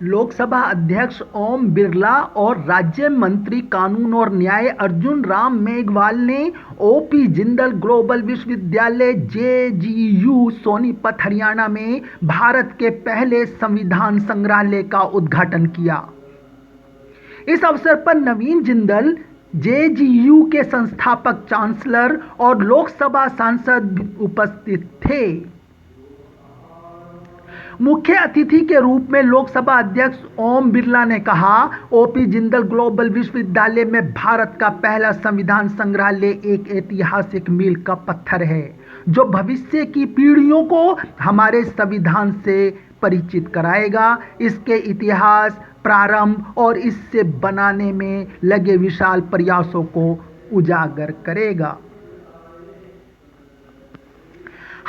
लोकसभा अध्यक्ष ओम बिरला और राज्य मंत्री कानून और न्याय अर्जुन राम मेघवाल ने ओपी जिंदल ग्लोबल विश्वविद्यालय जेजीयू सोनीपत हरियाणा में भारत के पहले संविधान संग्रहालय का उद्घाटन किया। इस अवसर पर नवीन जिंदल जेजीयू के संस्थापक चांसलर और लोकसभा सांसद उपस्थित थे। मुख्य अतिथि के रूप में लोकसभा अध्यक्ष ओम बिरला ने कहा, ओपी जिंदल ग्लोबल विश्वविद्यालय में भारत का पहला संविधान संग्रहालय एक ऐतिहासिक मील का पत्थर है जो भविष्य की पीढ़ियों को हमारे संविधान से परिचित कराएगा, इसके इतिहास, प्रारंभ और इसे बनाने में लगे विशाल प्रयासों को उजागर करेगा।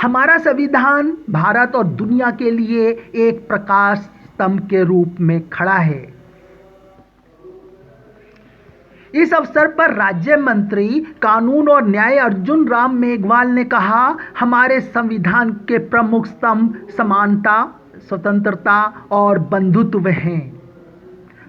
हमारा संविधान भारत और दुनिया के लिए एक प्रकाश स्तंभ के रूप में खड़ा है। इस अवसर पर राज्य मंत्री कानून और न्याय अर्जुन राम मेघवाल ने कहा, हमारे संविधान के प्रमुख स्तंभ समानता, स्वतंत्रता और बंधुत्व हैं।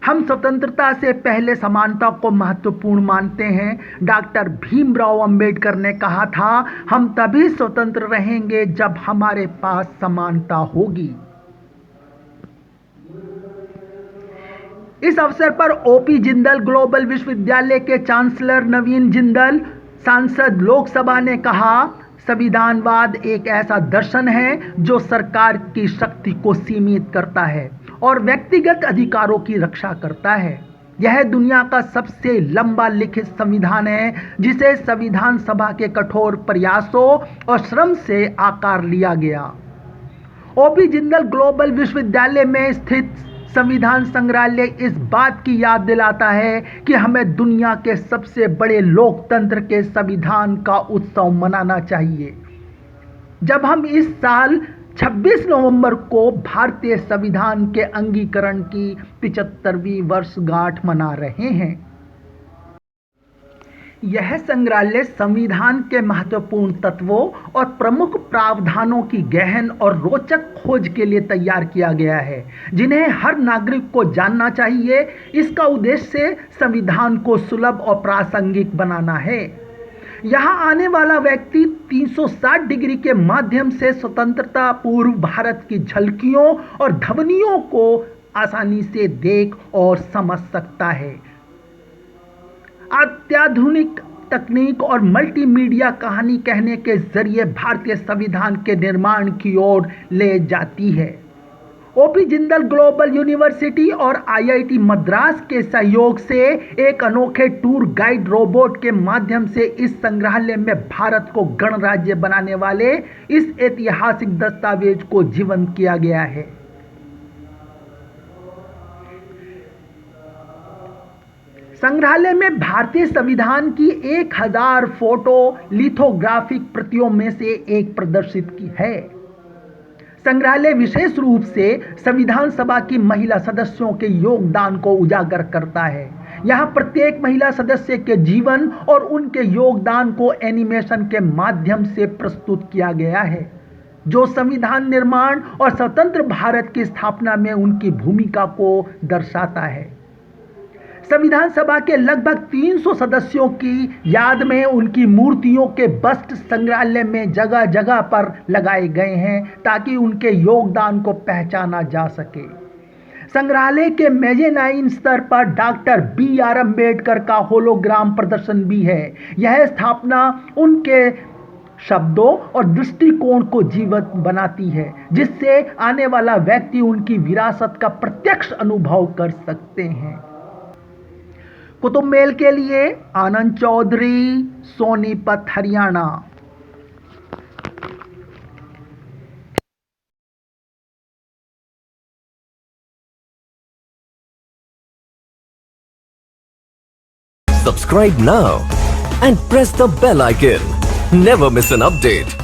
हम स्वतंत्रता से पहले समानता को महत्वपूर्ण मानते हैं। डॉक्टर भीमराव अंबेडकर ने कहा था, हम तभी स्वतंत्र रहेंगे जब हमारे पास समानता होगी। इस अवसर पर ओपी जिंदल ग्लोबल विश्वविद्यालय के चांसलर नवीन जिंदल, सांसद लोकसभा ने कहा, संविधानवाद एक ऐसा दर्शन है जो सरकार की शक्ति को सीमित करता है और व्यक्तिगत अधिकारों की रक्षा करता है। यह दुनिया का सबसे लंबा लिखित संविधान है जिसे संविधान सभा के कठोर प्रयासों और श्रम से आकार लिया गया। ओपी जिंदल ग्लोबल विश्वविद्यालय में स्थित संविधान संग्रहालय इस बात की याद दिलाता है कि हमें दुनिया के सबसे बड़े लोकतंत्र के संविधान का उत्सव मनाना चाहिए। जब हम इस साल 26 नवंबर को भारतीय संविधान के अंगीकरण की 75वीं वर्षगांठ मना रहे हैं। यह संग्रहालय संविधान के महत्वपूर्ण तत्वों और प्रमुख प्रावधानों की गहन और रोचक खोज के लिए तैयार किया गया है, जिन्हें हर नागरिक को जानना चाहिए। इसका उद्देश्य संविधान को सुलभ और प्रासंगिक बनाना है। यहाँ आने वाला व्यक्ति 360 डिग्री के माध्यम से स्वतंत्रता पूर्व भारत की झलकियों और ध्वनियों को आसानी से देख और समझ सकता है। अत्याधुनिक तकनीक और मल्टीमीडिया कहानी कहने के जरिए भारतीय संविधान के निर्माण की ओर ले जाती है। ओपी जिंदल ग्लोबल यूनिवर्सिटी और आईआईटी मद्रास के सहयोग से एक अनोखे टूर गाइड रोबोट के माध्यम से इस संग्रहालय में भारत को गणराज्य बनाने वाले इस ऐतिहासिक दस्तावेज को जीवंत किया गया है। संग्रहालय में भारतीय संविधान की 1000 फोटो लिथोग्राफिक प्रतियों में से एक प्रदर्शित की है। संग्रहालय विशेष रूप से संविधान सभा की महिला सदस्यों के योगदान को उजागर करता है। यहाँ प्रत्येक महिला सदस्य के जीवन और उनके योगदान को एनिमेशन के माध्यम से प्रस्तुत किया गया है, जो संविधान निर्माण और स्वतंत्र भारत की स्थापना में उनकी भूमिका को दर्शाता है। संविधान सभा के लगभग 300 सदस्यों की याद में उनकी मूर्तियों के बस्ट संग्रहालय में जगह जगह पर लगाए गए हैं ताकि उनके योगदान को पहचाना जा सके। संग्रहालय के मेजेनाइन स्तर पर डॉक्टर BR अम्बेडकर का होलोग्राम प्रदर्शन भी है। यह स्थापना उनके शब्दों और दृष्टिकोण को जीवित बनाती है, जिससे आने वाला व्यक्ति उनकी विरासत का प्रत्यक्ष अनुभव कर सकते हैं। कुतुब मेल के लिए आनंद Chaudhary, Sonipat, Haryana. Subscribe now and press the bell icon. Never miss an update.